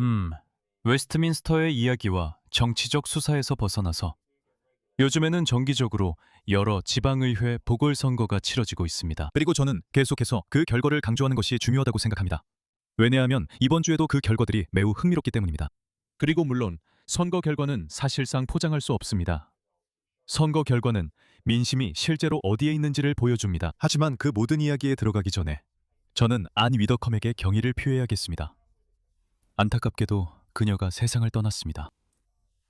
음, 웨스트민스터의 이야기와 정치적 수사에서 벗어나서 요즘에는 정기적으로 여러 지방의회 보궐선거가 치러지고 있습니다. 그리고 저는 계속해서 그 결과를 강조하는 것이 중요하다고 생각합니다. 왜냐하면 이번 주에도 그 결과들이 매우 흥미롭기 때문입니다. 그리고 물론 선거 결과는 사실상 포장할 수 없습니다. 선거 결과는 민심이 실제로 어디에 있는지를 보여줍니다. 하지만 그 모든 이야기에 들어가기 전에 저는 안 위더컴에게 경의를 표해야겠습니다. 안타깝게도 그녀가 세상을 떠났습니다.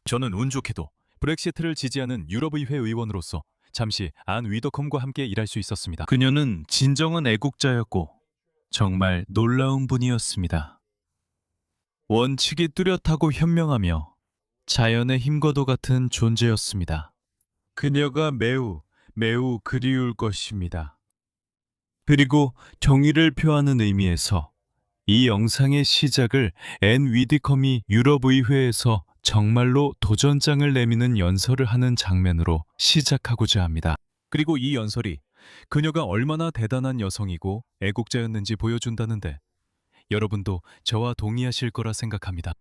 저는 운 좋게도 브렉시트를 지지하는 유럽의회 의원으로서 잠시 안 위더컴과 함께 일할 수 있었습니다. 그녀는 진정한 애국자였고 정말 놀라운 분이었습니다. 원칙이 뚜렷하고 현명하며 자연의 힘과도 같은 존재였습니다. 그녀가 매우 그리울 것입니다. 그리고 정의를 표하는 의미에서 이 영상의 시작을 앤 위드컴이 유럽의회에서 정말로 도전장을 내미는 연설을 하는 장면으로 시작하고자 합니다. 그리고 이 연설이 그녀가 얼마나 대단한 여성이고 애국자였는지 보여준다는데 여러분도 저와 동의하실 거라 생각합니다.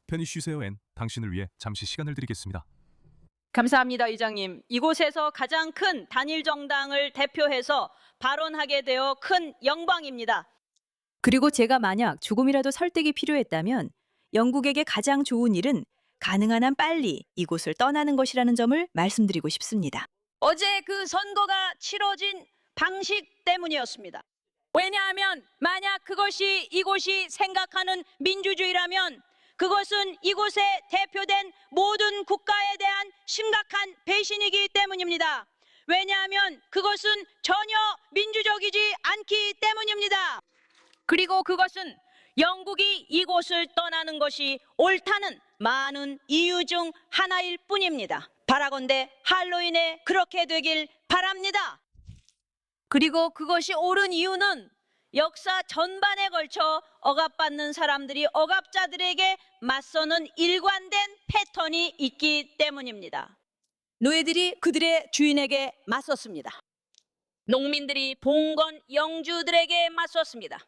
편히 쉬세요, 앤. 당신을 위해 잠시 시간을 드리겠습니다. 감사합니다, 의장님. 이곳에서 가장 큰 단일 정당을 대표해서 발언하게 되어 큰 영광입니다. 그리고 제가 만약 조금이라도 설득이 필요했다면 영국에게 가장 좋은 일은 가능한 한 빨리 이곳을 떠나는 것이라는 점을 말씀드리고 싶습니다. 어제 그 선거가 치러진 방식 때문이었습니다. 왜냐하면 만약 그것이 이곳이 생각하는 민주주의라면 그것은 이곳에 대표된 모든 국가에 대한 심각한 배신이기 때문입니다. 왜냐하면 그것은 전혀 민주적이지 않기 때문입니다. 그리고 그것은 영국이 이곳을 떠나는 것이 옳다는 많은 이유 중 하나일 뿐입니다. 바라건대 할로윈에 그렇게 되길 바랍니다. 그리고 그것이 옳은 이유는 역사 전반에 걸쳐 억압받는 사람들이 억압자들에게 맞서는 일관된 패턴이 있기 때문입니다. 노예들이 그들의 주인에게 맞섰습니다. 농민들이 봉건 영주들에게 맞섰습니다.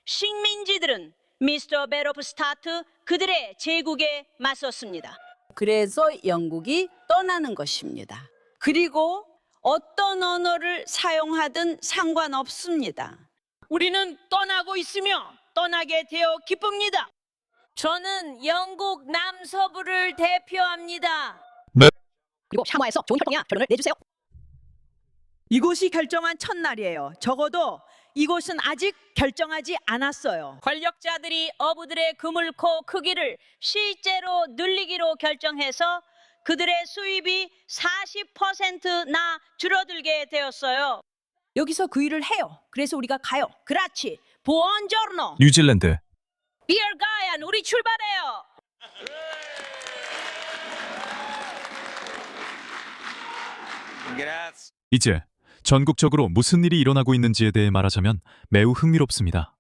식민지들은 미스터 베로프스타트 그들의 제국에 맞섰습니다. 그래서 영국이 떠나는 것입니다. 그리고 어떤 언어를 사용하든 상관없습니다. 우리는 떠나고 있으며 떠나게 되어 기쁩니다. 저는 영국 남서부를 대표합니다. 그리고 샹하이에서 좋은 활동이야 결론을 내주세요. 이곳이 결정한 첫날이에요. 적어도 이곳은 아직 결정하지 않았어요. 권력자들이 어부들의 그물코 크기를 실제로 늘리기로 결정해서 그들의 수입이 40%나 줄어들게 되었어요. 여기서 그 일을 해요. 그래서 우리가 가요. 그렇지. 부온조르노. 뉴질랜드. 비얼가얀 우리 출발해요. 이제 전국적으로 무슨 일이 일어나고 있는지에 대해 말하자면 매우 흥미롭습니다.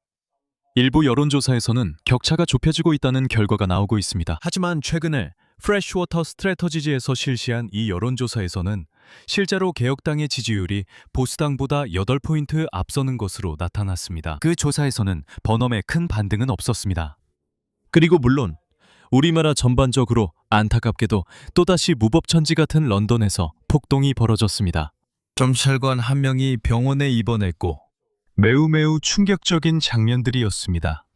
일부 여론조사에서는 격차가 좁혀지고 있다는 결과가 나오고 있습니다. 하지만 최근에 프레쉬워터 스트래터지지에서 실시한 이 여론조사에서는 실제로 개혁당의 지지율이 보수당보다 8포인트 앞서는 것으로 나타났습니다. 그 조사에서는 번엄에 큰 반등은 없었습니다. 그리고 물론 우리나라 전반적으로 안타깝게도 또다시 무법천지 같은 런던에서 폭동이 벌어졌습니다. 검찰관 한 명이 병원에 입원했고 매우 충격적인 장면들이었습니다.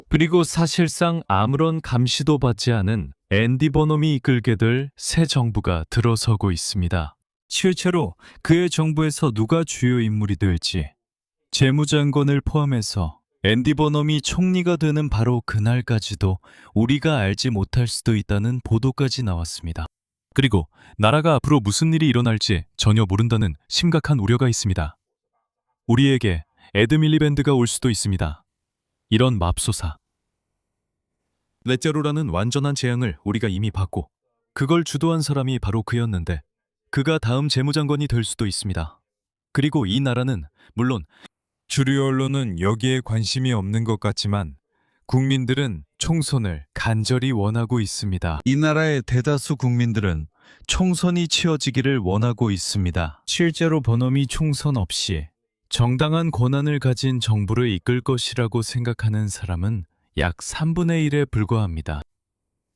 그리고 사실상 아무런 감시도 받지 않은 앤디 버넘이 이끌게 될 새 정부가 들어서고 있습니다. 실제로 그의 정부에서 누가 주요 인물이 될지 재무장관을 포함해서 앤디 버넘이 총리가 되는 바로 그날까지도 우리가 알지 못할 수도 있다는 보도까지 나왔습니다. 그리고 나라가 앞으로 무슨 일이 일어날지 전혀 모른다는 심각한 우려가 있습니다. 우리에게 에드 밀리밴드가 올 수도 있습니다. 이런 맙소사. 렛제로라는 완전한 재앙을 우리가 이미 봤고 그걸 주도한 사람이 바로 그였는데 그가 다음 재무장관이 될 수도 있습니다. 그리고 이 나라는 물론 주류 언론은 여기에 관심이 없는 것 같지만 국민들은 총선을 간절히 원하고 있습니다. 이 나라의 대다수 국민들은 총선이 치러지기를 원하고 있습니다. 실제로 버넘이 총선 없이 정당한 권한을 가진 정부를 이끌 것이라고 생각하는 사람은 약 3분의 1에 불과합니다.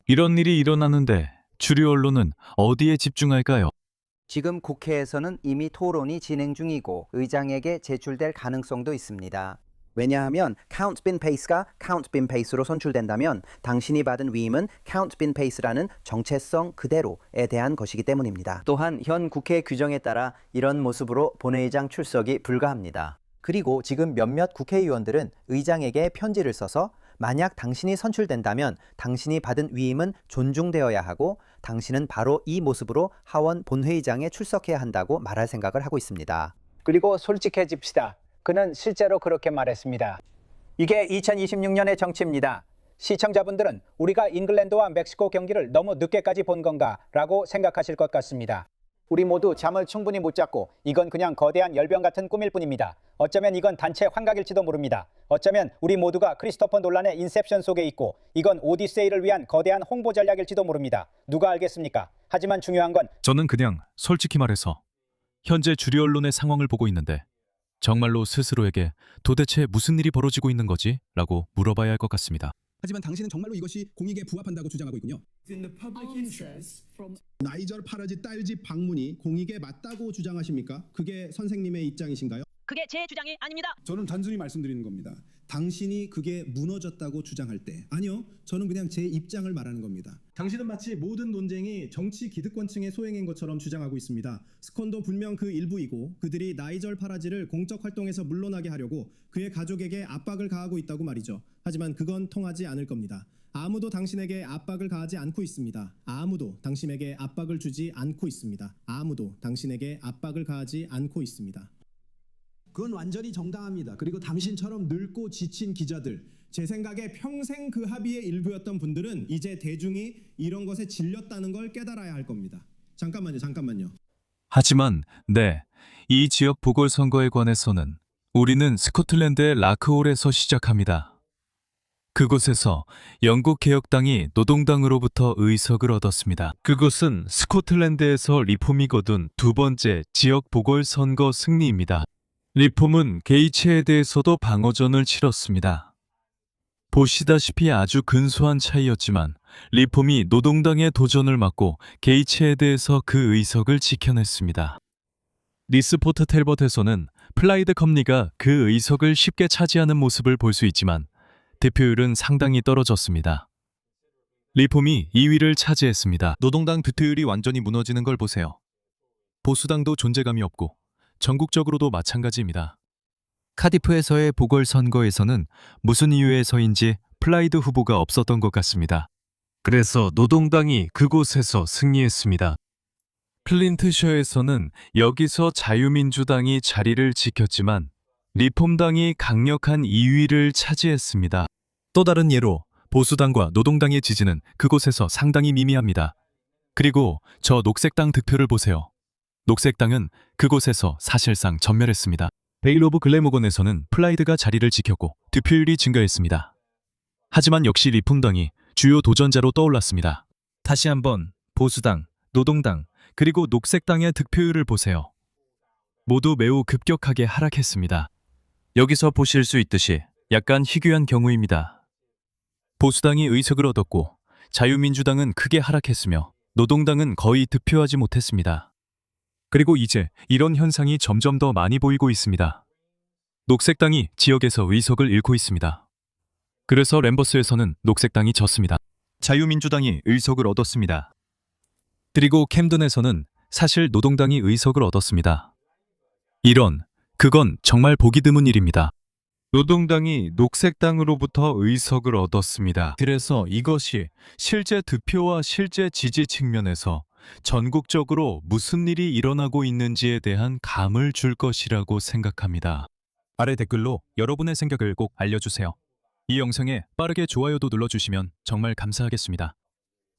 이런 일이 일어나는데 주류 언론은 어디에 집중할까요? 지금 국회에서는 이미 토론이 진행 중이고 의장에게 제출될 가능성도 있습니다. 왜냐하면 Count Bin Pace가 Count Bin Pace로 선출된다면 당신이 받은 위임은 Count Bin Pace라는 정체성 그대로에 대한 것이기 때문입니다. 또한 현 국회 규정에 따라 이런 모습으로 본회의장 출석이 불가합니다. 그리고 지금 몇몇 국회의원들은 의장에게 편지를 써서 만약 당신이 선출된다면 당신이 받은 위임은 존중되어야 하고 당신은 바로 이 모습으로 하원 본회의장에 출석해야 한다고 말할 생각을 하고 있습니다. 그리고 솔직해집시다. 그는 실제로 그렇게 말했습니다. 이게 2026년의 정치입니다. 시청자분들은 우리가 잉글랜드와 멕시코 경기를 너무 늦게까지 본 건가 라고 생각하실 것 같습니다. 우리 모두 잠을 충분히 못 잤고 이건 그냥 거대한 열병 같은 꿈일 뿐입니다. 어쩌면 이건 단체 환각일지도 모릅니다. 어쩌면 우리 모두가 크리스토퍼 놀란의 인셉션 속에 있고 이건 오디세이를 위한 거대한 홍보 전략일지도 모릅니다. 누가 알겠습니까? 하지만 중요한 건 저는 그냥 솔직히 말해서 현재 주류 언론의 상황을 보고 있는데 정말로 스스로에게 도대체 무슨 일이 벌어지고 있는 거지? 라고 물어봐야 할 것 같습니다. 하지만 당신은 정말로 이것이 공익에 부합한다고 주장하고 있군요. 나이절 파라지 딸 집 방문이 공익에 맞다고 주장하십니까? 그게 선생님의 입장이신가요? 그게 제 주장이 아닙니다. 저는 단순히 말씀드리는 겁니다. 당신이 그게 무너졌다고 주장할 때 아니요, 저는 그냥 제 입장을 말하는 겁니다. 당신은 마치 모든 논쟁이 정치 기득권층의 소행인 것처럼 주장하고 있습니다. 스콘도 분명 그 일부이고 그들이 나이절 파라지를 공적 활동에서 물러나게 하려고 그의 가족에게 압박을 가하고 있다고 말이죠. 하지만 그건 통하지 않을 겁니다. 아무도 당신에게 압박을 가하지 않고 있습니다. 아무도 당신에게 압박을 주지 않고 있습니다. 아무도 당신에게 압박을 가하지 않고 있습니다. 그건 완전히 정당합니다. 그리고 당신처럼 늙고 지친 기자들, 제 생각에 평생 그 합의의 일부였던 분들은 이제 대중이 이런 것에 질렸다는 걸 깨달아야 할 겁니다. 잠깐만요. 하지만 이 지역 보궐선거에 관해서는 우리는 스코틀랜드의 라크홀에서 시작합니다. 그곳에서 영국 개혁당이 노동당으로부터 의석을 얻었습니다. 그것은 스코틀랜드에서 리폼이 거둔 두 번째 지역 보궐선거 승리입니다. 리폼은 게이츠에 대해서도 방어전을 치렀습니다. 보시다시피 아주 근소한 차이였지만 리폼이 노동당의 도전을 막고 게이츠에 대해서 그 의석을 지켜냈습니다. 리스포트 텔벗에서는 플라이드 컴리가 그 의석을 쉽게 차지하는 모습을 볼 수 있지만 득표율은 상당히 떨어졌습니다. 리폼이 2위를 차지했습니다. 노동당 득표율이 완전히 무너지는 걸 보세요. 보수당도 존재감이 없고 전국적으로도 마찬가지입니다. 카디프에서의 보궐선거에서는 무슨 이유에서인지 플라이드 후보가 없었던 것 같습니다. 그래서 노동당이 그곳에서 승리했습니다. 플린트셔에서는 여기서 자유민주당이 자리를 지켰지만 리폼당이 강력한 2위를 차지했습니다. 또 다른 예로 보수당과 노동당의 지지는 그곳에서 상당히 미미합니다. 그리고 저 녹색당 득표를 보세요. 녹색당은 그곳에서 사실상 전멸했습니다. 베일 오브 글래모건에서는 플라이드가 자리를 지켰고 득표율이 증가했습니다. 하지만 역시 리폼당이 주요 도전자로 떠올랐습니다. 다시 한번 보수당, 노동당, 그리고 녹색당의 득표율을 보세요. 모두 매우 급격하게 하락했습니다. 여기서 보실 수 있듯이 약간 희귀한 경우입니다. 보수당이 의석을 얻었고 자유민주당은 크게 하락했으며 노동당은 거의 득표하지 못했습니다. 그리고 이제 이런 현상이 점점 더 많이 보이고 있습니다. 녹색당이 지역에서 의석을 잃고 있습니다. 그래서 램버스에서는 녹색당이 졌습니다. 자유민주당이 의석을 얻었습니다. 그리고 캠든에서는 사실 노동당이 의석을 얻었습니다. 그건 정말 보기 드문 일입니다. 노동당이 녹색당으로부터 의석을 얻었습니다. 그래서 이것이 실제 득표와 실제 지지 측면에서 전국적으로 무슨 일이 일어나고 있는지에 대한 감을 줄 것이라고 생각합니다. 아래 댓글로 여러분의 생각을 꼭 알려주세요. 이 영상에 빠르게 좋아요도 눌러주시면 정말 감사하겠습니다.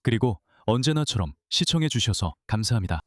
그리고 언제나처럼 시청해주셔서 감사합니다.